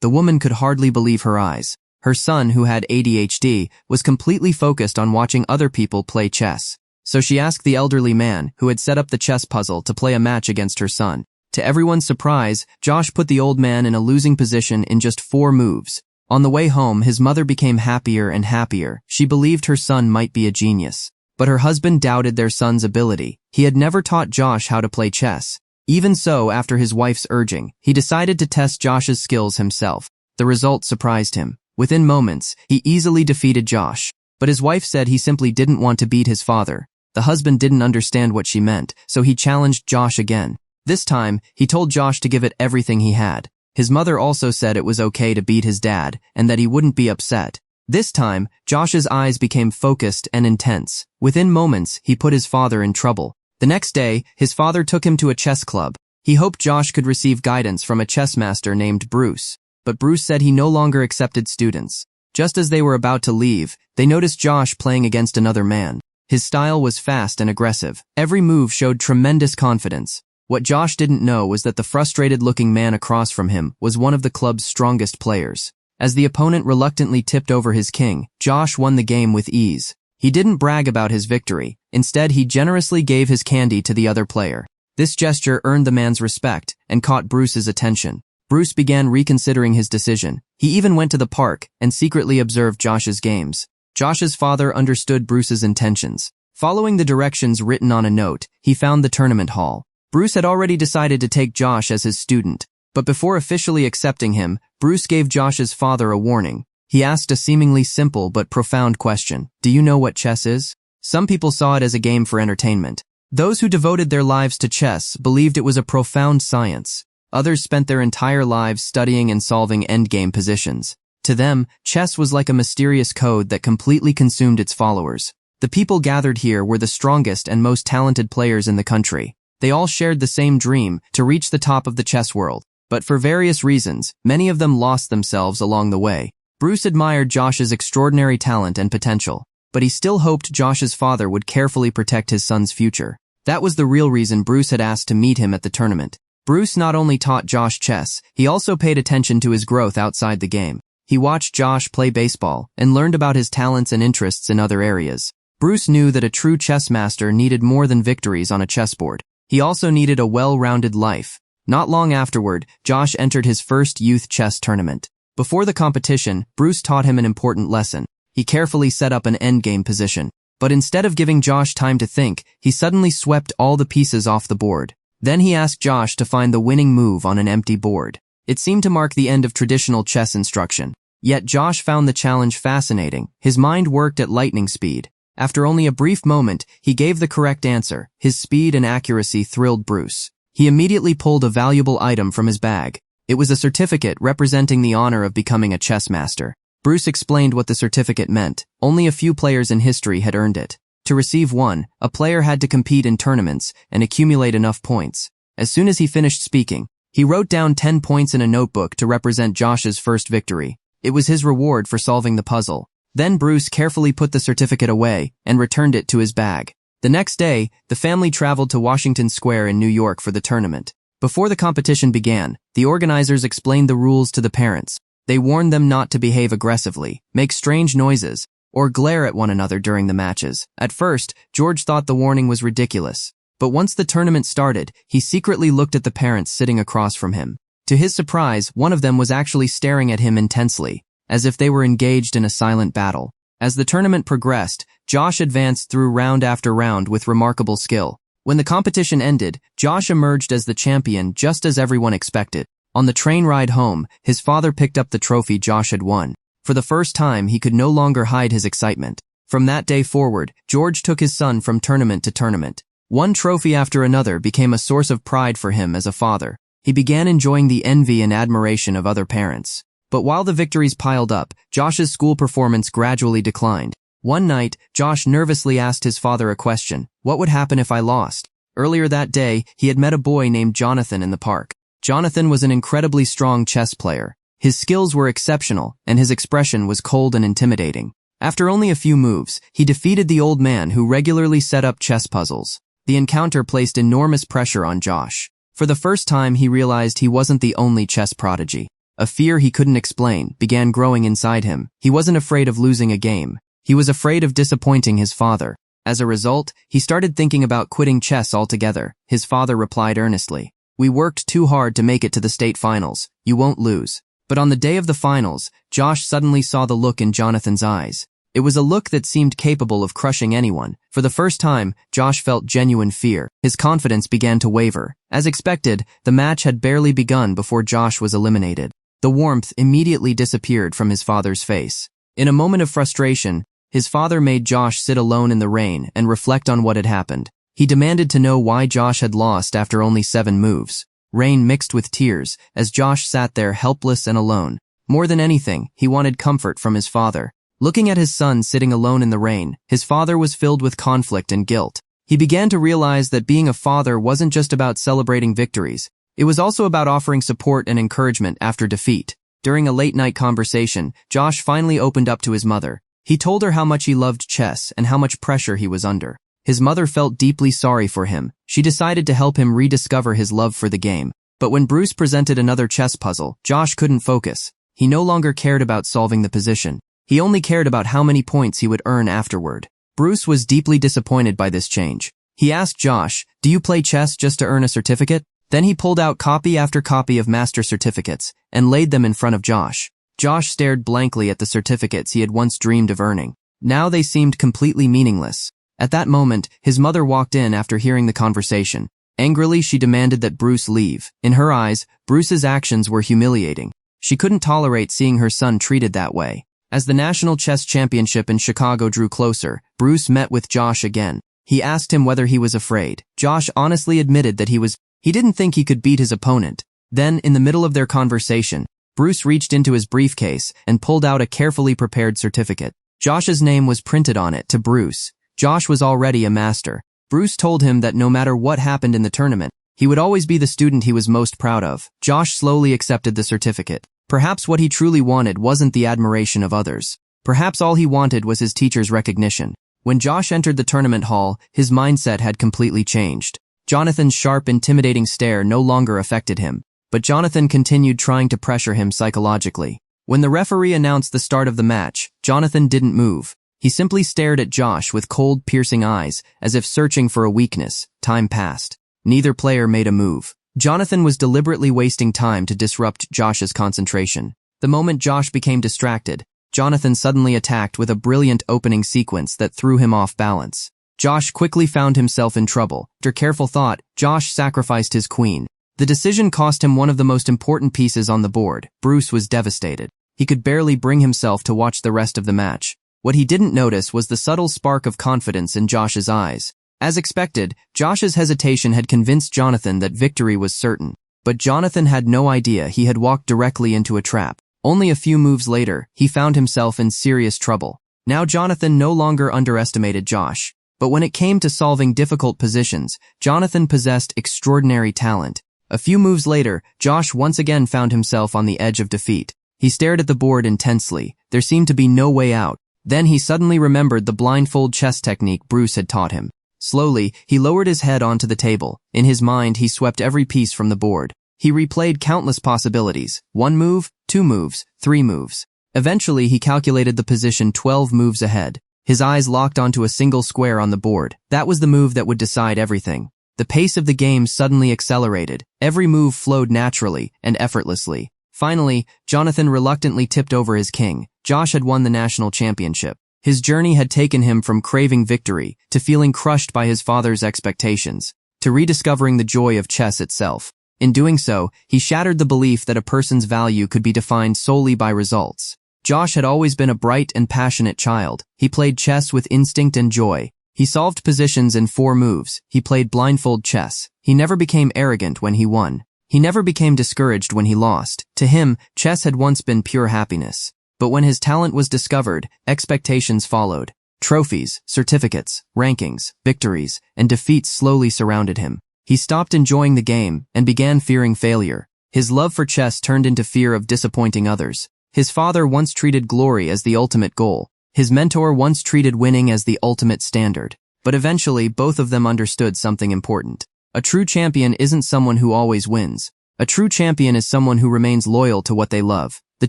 The woman could hardly believe her eyes. Her son, who had ADHD, was completely focused on watching other people play chess. So she asked the elderly man, who had set up the chess puzzle, to play a match against her son. To everyone's surprise, Josh put the old man in a losing position in just 4 moves. On the way home, his mother became happier and happier. She believed her son might be a genius. But her husband doubted their son's ability. He had never taught Josh how to play chess. Even so, after his wife's urging, he decided to test Josh's skills himself. The result surprised him. Within moments, he easily defeated Josh. But his wife said he simply didn't want to beat his father. The husband didn't understand what she meant, so he challenged Josh again. This time, he told Josh to give it everything he had. His mother also said it was okay to beat his dad, and that he wouldn't be upset. This time, Josh's eyes became focused and intense. Within moments, he put his father in trouble. The next day, his father took him to a chess club. He hoped Josh could receive guidance from a chess master named Bruce. But Bruce said he no longer accepted students. Just as they were about to leave, they noticed Josh playing against another man. His style was fast and aggressive. Every move showed tremendous confidence. What Josh didn't know was that the frustrated-looking man across from him was one of the club's strongest players. As the opponent reluctantly tipped over his king, Josh won the game with ease. He didn't brag about his victory. Instead, he generously gave his candy to the other player. This gesture earned the man's respect and caught Bruce's attention. Bruce began reconsidering his decision. He even went to the park and secretly observed Josh's games. Josh's father understood Bruce's intentions. Following the directions written on a note, he found the tournament hall. Bruce had already decided to take Josh as his student, but before officially accepting him, Bruce gave Josh's father a warning. He asked a seemingly simple but profound question. Do you know what chess is? Some people saw it as a game for entertainment. Those who devoted their lives to chess believed it was a profound science. Others spent their entire lives studying and solving endgame positions. To them, chess was like a mysterious code that completely consumed its followers. The people gathered here were the strongest and most talented players in the country. They all shared the same dream, to reach the top of the chess world. But for various reasons, many of them lost themselves along the way. Bruce admired Josh's extraordinary talent and potential, but he still hoped Josh's father would carefully protect his son's future. That was the real reason Bruce had asked to meet him at the tournament. Bruce not only taught Josh chess, he also paid attention to his growth outside the game. He watched Josh play baseball and learned about his talents and interests in other areas. Bruce knew that a true chess master needed more than victories on a chessboard. He also needed a well-rounded life. Not long afterward, Josh entered his first youth chess tournament. Before the competition, Bruce taught him an important lesson. He carefully set up an endgame position. But instead of giving Josh time to think, he suddenly swept all the pieces off the board. Then he asked Josh to find the winning move on an empty board. It seemed to mark the end of traditional chess instruction. Yet Josh found the challenge fascinating. His mind worked at lightning speed. After only a brief moment, he gave the correct answer. His speed and accuracy thrilled Bruce. He immediately pulled a valuable item from his bag. It was a certificate representing the honor of becoming a chess master. Bruce explained what the certificate meant. Only a few players in history had earned it. To receive one, a player had to compete in tournaments and accumulate enough points. As soon as he finished speaking, he wrote down 10 points in a notebook to represent Josh's first victory. It was his reward for solving the puzzle. Then Bruce carefully put the certificate away and returned it to his bag. The next day, the family traveled to Washington Square in New York for the tournament. Before the competition began, the organizers explained the rules to the parents. They warned them not to behave aggressively, make strange noises, or glare at one another during the matches. At first, George thought the warning was ridiculous. But once the tournament started, he secretly looked at the parents sitting across from him. To his surprise, one of them was actually staring at him intensely, as if they were engaged in a silent battle. As the tournament progressed, Josh advanced through round after round with remarkable skill. When the competition ended, Josh emerged as the champion just as everyone expected. On the train ride home, his father picked up the trophy Josh had won. For the first time, he could no longer hide his excitement. From that day forward, George took his son from tournament to tournament. One trophy after another became a source of pride for him as a father. He began enjoying the envy and admiration of other parents. But while the victories piled up, Josh's school performance gradually declined. One night, Josh nervously asked his father a question. What would happen if I lost? Earlier that day, he had met a boy named Jonathan in the park. Jonathan was an incredibly strong chess player. His skills were exceptional, and his expression was cold and intimidating. After only a few moves, he defeated the old man who regularly set up chess puzzles. The encounter placed enormous pressure on Josh. For the first time, he realized he wasn't the only chess prodigy. A fear he couldn't explain began growing inside him. He wasn't afraid of losing a game. He was afraid of disappointing his father. As a result, he started thinking about quitting chess altogether. His father replied earnestly, "We worked too hard to make it to the state finals. You won't lose." But on the day of the finals, Josh suddenly saw the look in Jonathan's eyes. It was a look that seemed capable of crushing anyone. For the first time, Josh felt genuine fear. His confidence began to waver. As expected, the match had barely begun before Josh was eliminated. The warmth immediately disappeared from his father's face. In a moment of frustration, his father made Josh sit alone in the rain and reflect on what had happened. He demanded to know why Josh had lost after only 7 moves. Rain mixed with tears as Josh sat there helpless and alone. More than anything, he wanted comfort from his father. Looking at his son sitting alone in the rain, his father was filled with conflict and guilt. He began to realize that being a father wasn't just about celebrating victories. It was also about offering support and encouragement after defeat. During a late-night conversation, Josh finally opened up to his mother. He told her how much he loved chess and how much pressure he was under. His mother felt deeply sorry for him. She decided to help him rediscover his love for the game. But when Bruce presented another chess puzzle, Josh couldn't focus. He no longer cared about solving the position. He only cared about how many points he would earn afterward. Bruce was deeply disappointed by this change. He asked Josh, "Do you play chess just to earn a certificate?" Then he pulled out copy after copy of master certificates and laid them in front of Josh. Josh stared blankly at the certificates he had once dreamed of earning. Now they seemed completely meaningless. At that moment, his mother walked in after hearing the conversation. Angrily, she demanded that Bruce leave. In her eyes, Bruce's actions were humiliating. She couldn't tolerate seeing her son treated that way. As the National Chess Championship in Chicago drew closer, Bruce met with Josh again. He asked him whether he was afraid. Josh honestly admitted that he didn't think he could beat his opponent. Then, in the middle of their conversation, Bruce reached into his briefcase and pulled out a carefully prepared certificate. Josh's name was printed on it to Bruce. Josh was already a master. Bruce told him that no matter what happened in the tournament, he would always be the student he was most proud of. Josh slowly accepted the certificate. Perhaps what he truly wanted wasn't the admiration of others. Perhaps all he wanted was his teacher's recognition. When Josh entered the tournament hall, his mindset had completely changed. Jonathan's sharp, intimidating stare no longer affected him, but Jonathan continued trying to pressure him psychologically. When the referee announced the start of the match, Jonathan didn't move. He simply stared at Josh with cold, piercing eyes, as if searching for a weakness. Time passed. Neither player made a move. Jonathan was deliberately wasting time to disrupt Josh's concentration. The moment Josh became distracted, Jonathan suddenly attacked with a brilliant opening sequence that threw him off balance. Josh quickly found himself in trouble. After careful thought, Josh sacrificed his queen. The decision cost him one of the most important pieces on the board. Bruce was devastated. He could barely bring himself to watch the rest of the match. What he didn't notice was the subtle spark of confidence in Josh's eyes. As expected, Josh's hesitation had convinced Jonathan that victory was certain. But Jonathan had no idea he had walked directly into a trap. Only a few moves later, he found himself in serious trouble. Now Jonathan no longer underestimated Josh. But when it came to solving difficult positions, Jonathan possessed extraordinary talent. A few moves later, Josh once again found himself on the edge of defeat. He stared at the board intensely. There seemed to be no way out. Then he suddenly remembered the blindfold chess technique Bruce had taught him. Slowly, he lowered his head onto the table. In his mind, he swept every piece from the board. He replayed countless possibilities. 1 move, 2 moves, 3 moves. Eventually, he calculated the position 12 moves ahead. His eyes locked onto a single square on the board. That was the move that would decide everything. The pace of the game suddenly accelerated. Every move flowed naturally and effortlessly. Finally, Jonathan reluctantly tipped over his king. Josh had won the national championship. His journey had taken him from craving victory to feeling crushed by his father's expectations, to rediscovering the joy of chess itself. In doing so, he shattered the belief that a person's value could be defined solely by results. Josh had always been a bright and passionate child. He played chess with instinct and joy. He solved positions in 4 moves. He played blindfold chess. He never became arrogant when he won. He never became discouraged when he lost. To him, chess had once been pure happiness. But when his talent was discovered, expectations followed. Trophies, certificates, rankings, victories, and defeats slowly surrounded him. He stopped enjoying the game and began fearing failure. His love for chess turned into fear of disappointing others. His father once treated glory as the ultimate goal. His mentor once treated winning as the ultimate standard. But eventually, both of them understood something important. A true champion isn't someone who always wins, A true champion is someone who remains loyal to what they love. The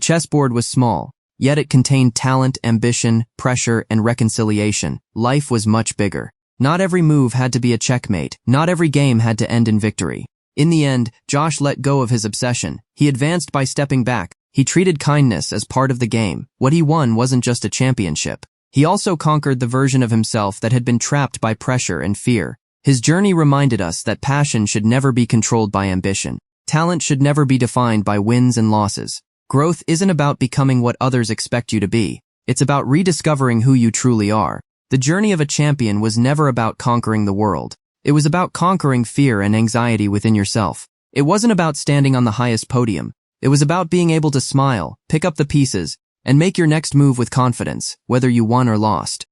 chessboard was small, yet it contained talent, ambition, pressure, and reconciliation. Life was much bigger. Not every move had to be a checkmate. Not every game had to end in victory. In the end, Josh let go of his obsession. He advanced by stepping back. He treated kindness as part of the game. What he won wasn't just a championship. He also conquered the version of himself that had been trapped by pressure and fear. His journey reminded us that passion should never be controlled by ambition. Talent should never be defined by wins and losses. Growth isn't about becoming what others expect you to be. It's about rediscovering who you truly are. The journey of a champion was never about conquering the world. It was about conquering fear and anxiety within yourself. It wasn't about standing on the highest podium. It was about being able to smile, pick up the pieces, and make your next move with confidence, whether you won or lost.